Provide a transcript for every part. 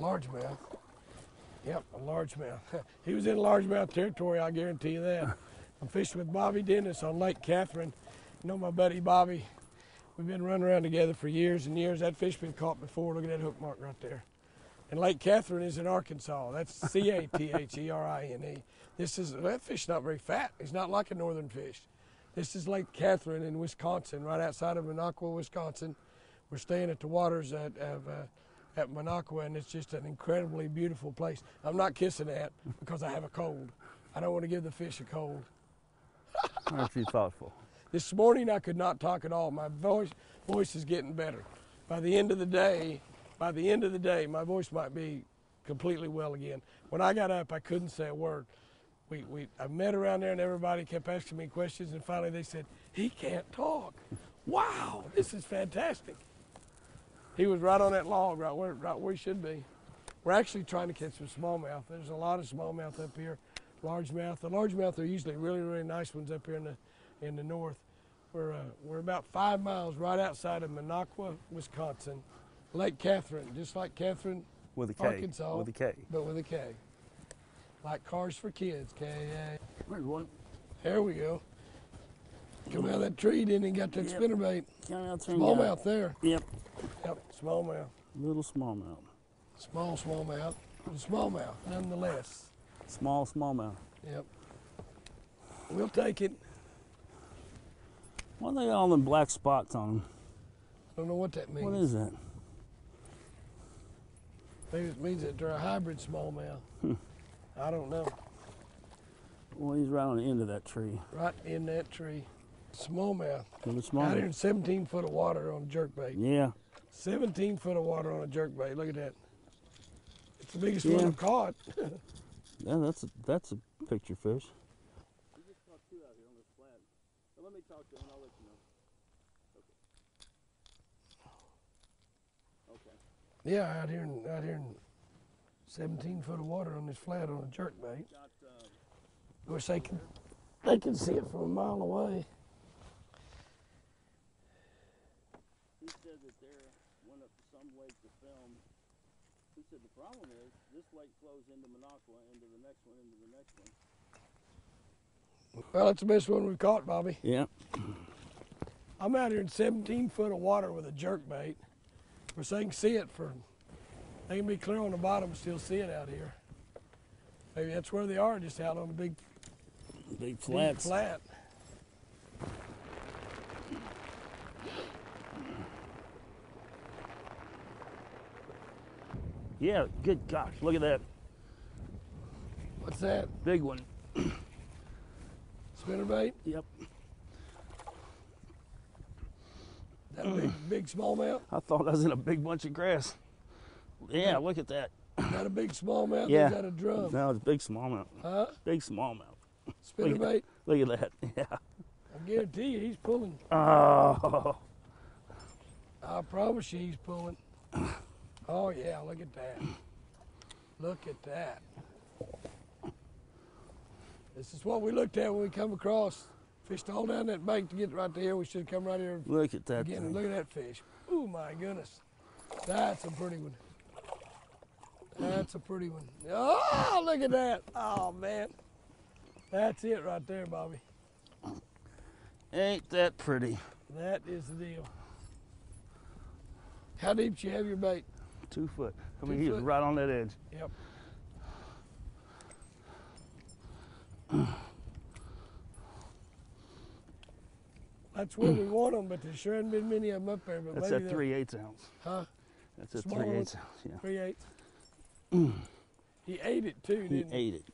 largemouth. Yep, a largemouth. He was in largemouth territory, I guarantee you that. I'm fishing with Bobby Dennis on Lake Catherine. You know my buddy Bobby. We've been running around together for years and years. That fish been caught before. Look at that hook mark right there. And Lake Catherine is in Arkansas. That's C-A-T-H-E-R-I-N-E. That fish not very fat. He's not like a northern fish. This is Lake Catherine in Wisconsin, right outside of Minocqua, Wisconsin. We're staying at the waters at Minocqua, and it's just an incredibly beautiful place. I'm not kissing that because I have a cold. I don't want to give the fish a cold. Aren't you thoughtful? This morning I could not talk at all. My voice is getting better. By the end of the day, my voice might be completely well again. When I got up, I couldn't say a word. I met around there and everybody kept asking me questions, and finally they said, he can't talk. Wow, this is fantastic. He was right on that log, right where he should be. We're actually trying to catch some smallmouth. There's a lot of smallmouth up here, largemouth. The largemouth are usually really, really nice ones up here in the north. We're about 5 miles right outside of Minocqua, Wisconsin. Lake Catherine, just like Catherine, with a K. Arkansas, with a K. But with a K. Like Cars for Kids, K-A. There's one. There we go. Come out of that tree, didn't he? Got that spinnerbait. Smallmouth there. Yep. Yep, smallmouth. Little smallmouth. Small smallmouth. Smallmouth, nonetheless. Small smallmouth. Yep. We'll take it. Why are they all them black spots on them? I don't know what that means. What is that? Maybe it means that they're a hybrid smallmouth. I don't know. Well, he's right on the end of that tree. Right in that tree. Smallmouth. Little smallmouth. Out here in 17 foot of water on a jerkbait. Yeah. 17 foot of water on a jerkbait. Look at that. It's the biggest one I've caught. Yeah, that's a picture fish. We just caught two out here on this flat. So let me talk to him and I'll let you know. Okay. Yeah, out here in 17 foot of water on this flat on a jerkbait. Of course, they can see it from a mile away. He said that there went up to some lake to film. He said the problem is this lake flows into Minocqua, into the next one, into the next one. Well, that's the best one we've caught, Bobby. Yeah. I'm out here in 17 foot of water with a jerkbait. Of course, they can see it they can be clear on the bottom and still see it out here. Maybe that's where they are, just out on the big flats. Flat. Yeah, good gosh, look at that. What's that? Big one. Spinnerbait? Yep. That big smallmouth? I thought I was in a big bunch of grass. Yeah, look at that. Is that a big smallmouth? Yeah. Or is that a drum? No, it's a big smallmouth. Huh? Big smallmouth. Spinnerbait? Look at that. Yeah. I guarantee you he's pulling. Oh. I promise you he's pulling. Oh yeah, look at that. Look at that. This is what we looked at when we come across. Fished all down that bank to get right to here. We should have come right here. Look at that again. thing. Look at that fish. Oh my goodness. That's a pretty one. That's a pretty one. Oh, look at that. Oh man. That's it right there, Bobby. Ain't that pretty? That is the deal. How deep do you have your bait? 2 foot. I 2 mean, he was foot? right on that edge. Yep. That's where we want them, but there sure hasn't been many of them up there. But That's maybe that 3/8 ounce. Huh? That's a Small 3/8 one? ounce, yeah. 3/8. He ate it too, didn't he? He ate it.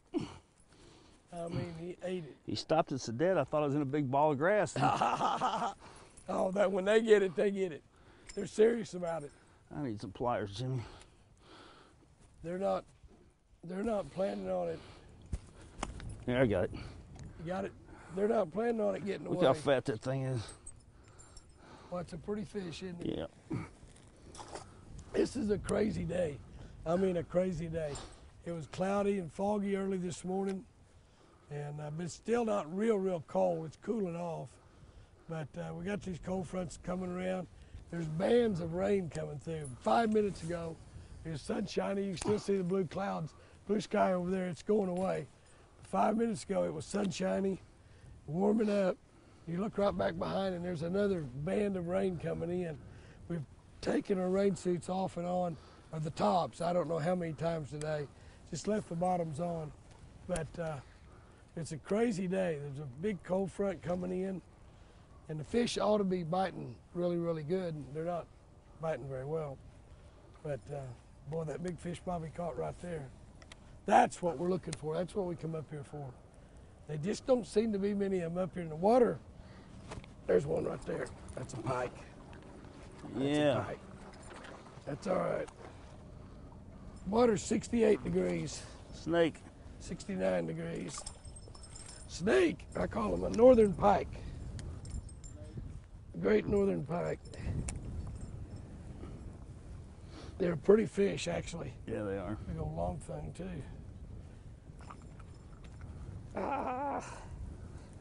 I mean, he ate it. He stopped it so dead, I thought I was in a big ball of grass. Oh, that when they get it, they get it. They're serious about it. I need some pliers, Jimmy. They're not planning on it. Yeah, I got it. You got it? They're not planning on it getting away. Look how fat that thing is. Well, it's a pretty fish, isn't it? Yeah. This is a crazy day. I mean, a crazy day. It was cloudy and foggy early this morning, and but it's still not real cold. It's cooling off, but we got these cold fronts coming around. There's bands of rain coming through. 5 minutes ago, It's sunshiny. You can still see the blue clouds, blue sky over there. It's going away. 5 minutes ago, it was sunshiny, warming up. You look right back behind, and there's another band of rain coming in. We've taken our rain suits off and on, or the tops. I don't know how many times today. Just left the bottoms on. But it's a crazy day. There's a big cold front coming in, and the fish ought to be biting really, really good. They're not biting very well. But boy, that big fish Bobby caught right there. That's what we're looking for. That's what we come up here for. They just don't seem to be many of them up here in the water. There's one right there. That's a pike. That's a pike. That's all right. Water's 68 degrees. Snake. 69 degrees. Snake, I call them a northern pike. Great northern pike. They're a pretty fish, actually. Yeah, they are. Big old long thing, too. Ah,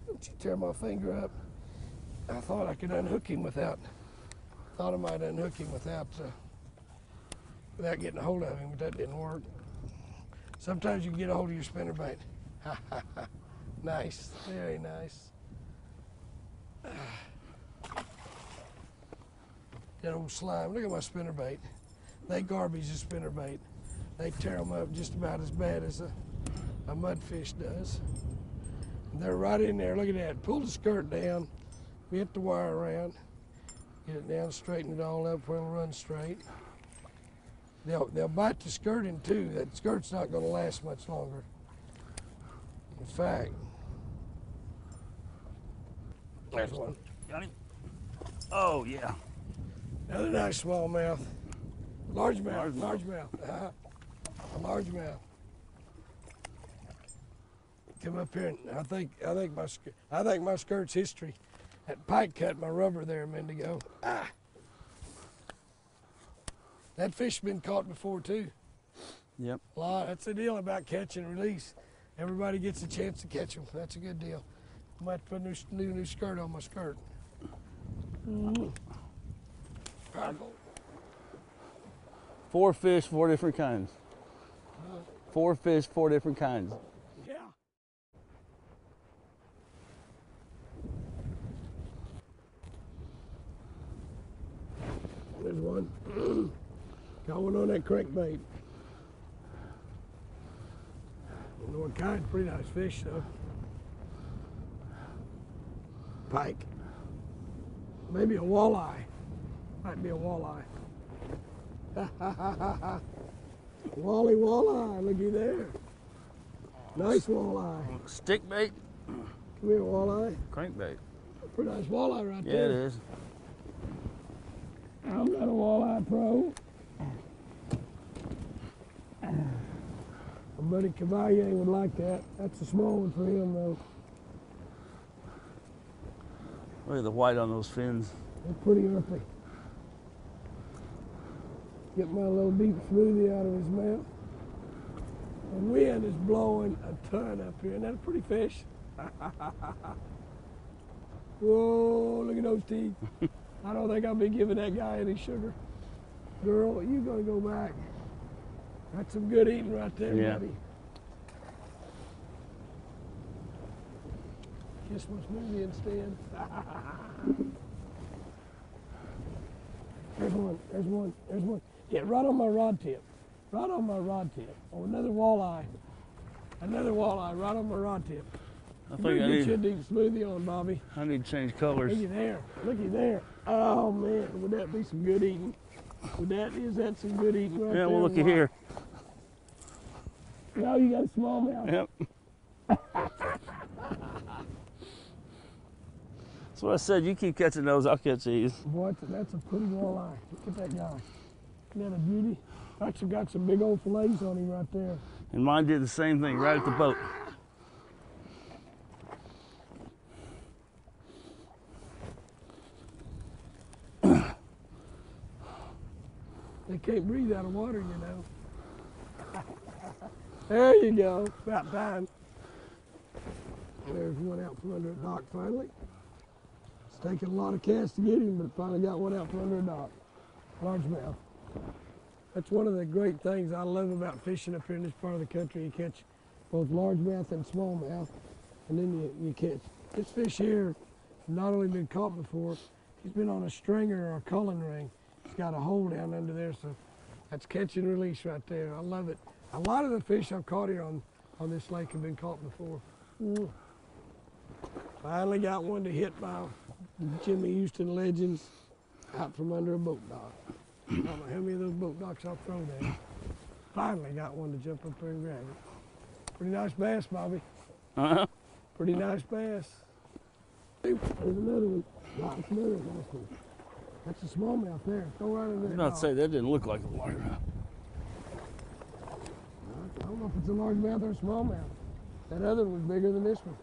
don't you tear my finger up. I thought I could unhook him without, thought I might unhook him without getting a hold of him, but that didn't work. Sometimes you can get a hold of your spinnerbait. Nice, very nice. That old slime, look at my spinnerbait. They garbage a spinnerbait. They tear them up just about as bad as a mudfish does. And they're right in there, look at that. Pull the skirt down, bent the wire around, get it down, straighten it all up where it'll run straight. They'll bite the skirt in two. That skirt's not going to last much longer. In fact, there's one. Got him. Oh, yeah. Another nice smallmouth. Largemouth. Largemouth. A largemouth. Come up here, and I think my skirt's history. That pike cut my rubber there a minute ago. Ah. That fish's been caught before too. Yep. That's the deal about catch and release. Everybody gets a chance to catch them. That's a good deal. I might put a new skirt on my skirt. Powerful. 4 fish, 4 different kinds. 4 fish, 4 different kinds. Yeah. There's one. Got one on that crankbait. Don't know what kind. Pretty nice fish though. Pike. Maybe a walleye. Might be a walleye. Walleye, looky there. Nice walleye. Stick bait. Come here, walleye. Crankbait. Pretty nice walleye right Yeah, there. it is. I'm not a walleye pro. My buddy Cavalier would like that. That's a small one for him though. Look at the white on those fins. They're pretty earthy. Get my little deep smoothie out of his mouth. The wind is blowing a ton up here. Isn't that a pretty fish? Whoa, look at those teeth. I don't think I'll be giving that guy any sugar. Girl, you gonna go back. That's some good eating right there, yeah. buddy. Kiss my smoothie instead. There's one, there's one, there's one. Yeah, right on my rod tip. Right on my rod tip. Oh, another walleye. Another walleye right on my rod tip. I think I get need you a deep smoothie on, Bobby. I need to change colors. Looky there. Looky there. Oh man, would that be some good eating? Is that some good eating right there? Yeah, well looky here. No, you got a smallmouth. Yep. That's what I said. You keep catching those, I'll catch these. Boy, that's a pretty walleye. Look at that guy. Isn't that a beauty? Actually got some big old fillets on him right there. And mine did the same thing right at the boat. They can't breathe out of water, you know. There you go. About time. There's one out from under a dock finally. It's taken a lot of casts to get him, but finally got one out from under a dock. Largemouth. That's one of the great things I love about fishing up here in this part of the country. You catch both largemouth and smallmouth, and then you catch this fish here. Has not only been caught before, he's been on a stringer or a culling ring. It's got a hole down under there, so that's catch and release right there. I love it. A lot of the fish I've caught here on this lake have been caught before. Finally got one to hit by Jimmy Houston Legends out from under a boat dock. I don't know how many of those boat docks I'll throw there. Finally got one to jump up there and grab it. Pretty nice bass, Bobby. Pretty nice bass. There's another one. That's another nice one. That's a smallmouth there. Go right in there. I was about to say, that didn't look like a largemouth. I don't know if it's a largemouth or a smallmouth. That other one was bigger than this one.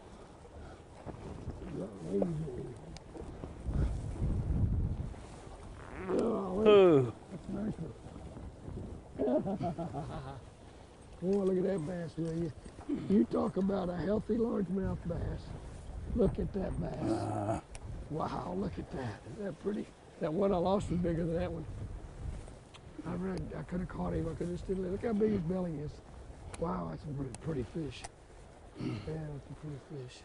Oh, that's a nice one. Boy, look at that bass, will you? You talk about a healthy largemouth bass. Look at that bass. Wow, look at that. Isn't that pretty? That one I lost was bigger than that one. I could have caught him. I could have still. Look how big his belly is. Wow, that's a pretty fish. Yeah, that's a pretty fish.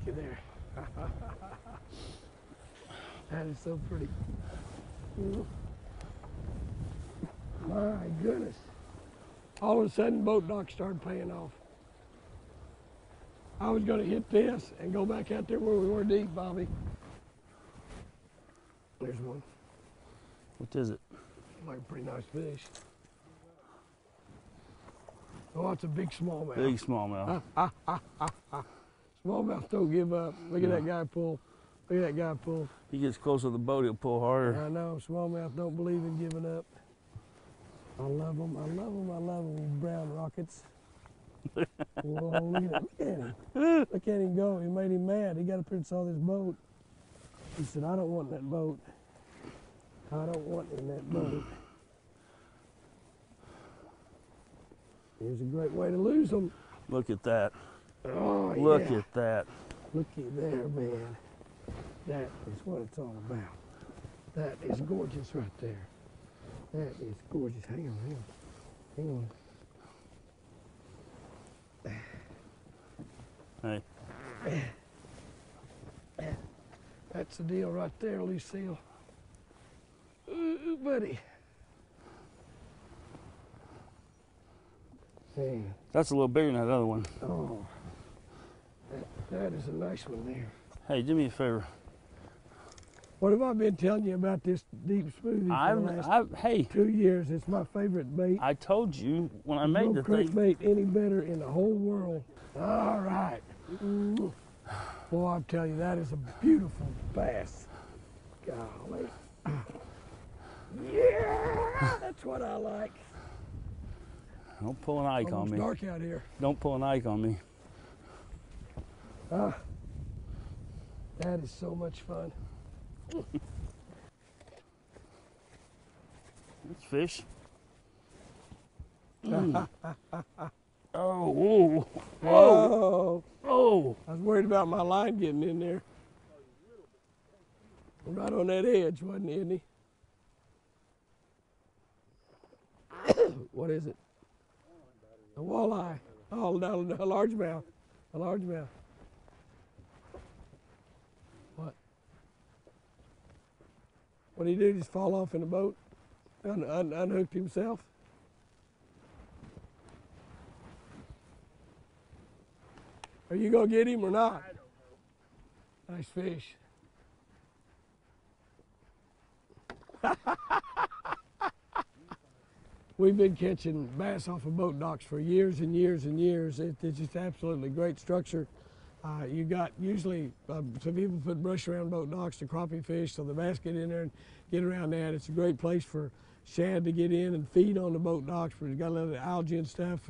Look at there. That is so pretty. My goodness. All of a sudden, boat docks started paying off. I was going to hit this and go back out there where we were deep, Bobby. There's one. What is it? Like a pretty nice fish. Oh, it's a big smallmouth. Big smallmouth. Smallmouth don't give up. Look at that guy pull. Look at that guy pull. He gets close to the boat, he'll pull harder. I know, smallmouth don't believe in giving up. I love them, I love them, I love them, these brown rockets. Whoa, look at him. Look at him go. He made him mad. He got up here and saw this boat. He said, I don't want that boat. I don't want in that boat. Here's a great way to lose them. Look at that. Oh, Look yeah. at that. Looky there, man. That is what it's all about. That is gorgeous right there. That is gorgeous. Hang on, hang on. Hang on. Hey. That's the deal right there, Lucille. Ooh, buddy. Man. That's a little bigger than that other one. Oh, that is a nice one there. Hey, do me a favor. What have I been telling you about this deep smoothie for the last hey, 2 years? It's my favorite bait. I told you when I made the No thing. bait any better in the whole world. All right. Ooh. Boy, I'll tell you, that is a beautiful bass. Golly. Yeah, that's what I like. Don't pull an Ike on Almost me. dark out here. Don't pull an Ike on me. That is so much fun. That's fish. Oh, whoa. Whoa. Oh. I was worried about my line getting in there. Right on that edge, wasn't he, isn't he? What is it? A walleye. Oh, no, a largemouth. A largemouth. What? What did he do? Just fall off in the boat? Unhooked himself? Are you going to get him or not? I don't know. Nice fish. We've been catching bass off of boat docks for years and years and years. It's just absolutely great structure. You got usually some people put brush around boat docks to crappie fish, so the bass get in there and get around that. It's a great place for shad to get in and feed on the boat docks. We've got a lot of algae and stuff.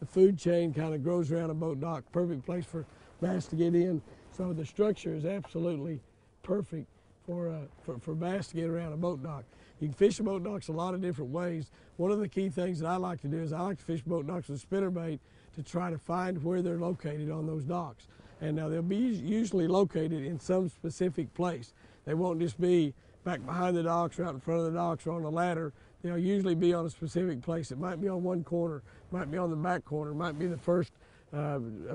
The food chain kind of grows around a boat dock. Perfect place for bass to get in. So the structure is absolutely perfect for bass to get around a boat dock. You can fish the boat docks a lot of different ways. One of the key things that I like to do is I like to fish boat docks with spinnerbait to try to find where they're located on those docks. And now they'll be usually located in some specific place. They won't just be back behind the docks or out in front of the docks or on the ladder. they'll usually be on a specific place. It might be on one corner, might be on the back corner, might be the first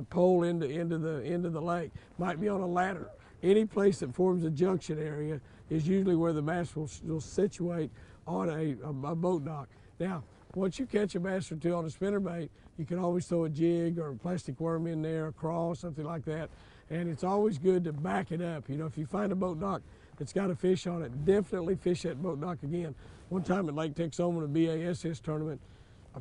pole into the lake, might be on a ladder. Any place that forms a junction area is usually where the bass will situate on a boat dock. Now, once you catch a bass or two on a spinnerbait, you can always throw a jig or a plastic worm in there, a crawl, something like that. And it's always good to back it up. You know, if you find a boat dock that's got a fish on it, definitely fish that boat dock again. One time at Lake Texoma, a BASS tournament,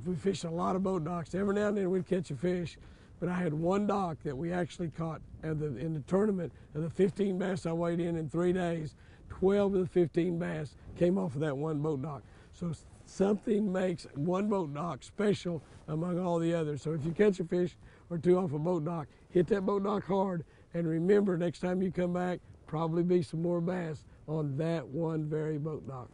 we fished a lot of boat docks. Every now and then we'd catch a fish, but I had one dock that we actually caught in the tournament. Of the 15 bass I weighed in 3 days, 12 of the 15 bass came off of that one boat dock. So something makes one boat dock special among all the others. So if you catch a fish or two off a boat dock, hit that boat dock hard, and remember, next time you come back, probably be some more bass on that one very boat dock.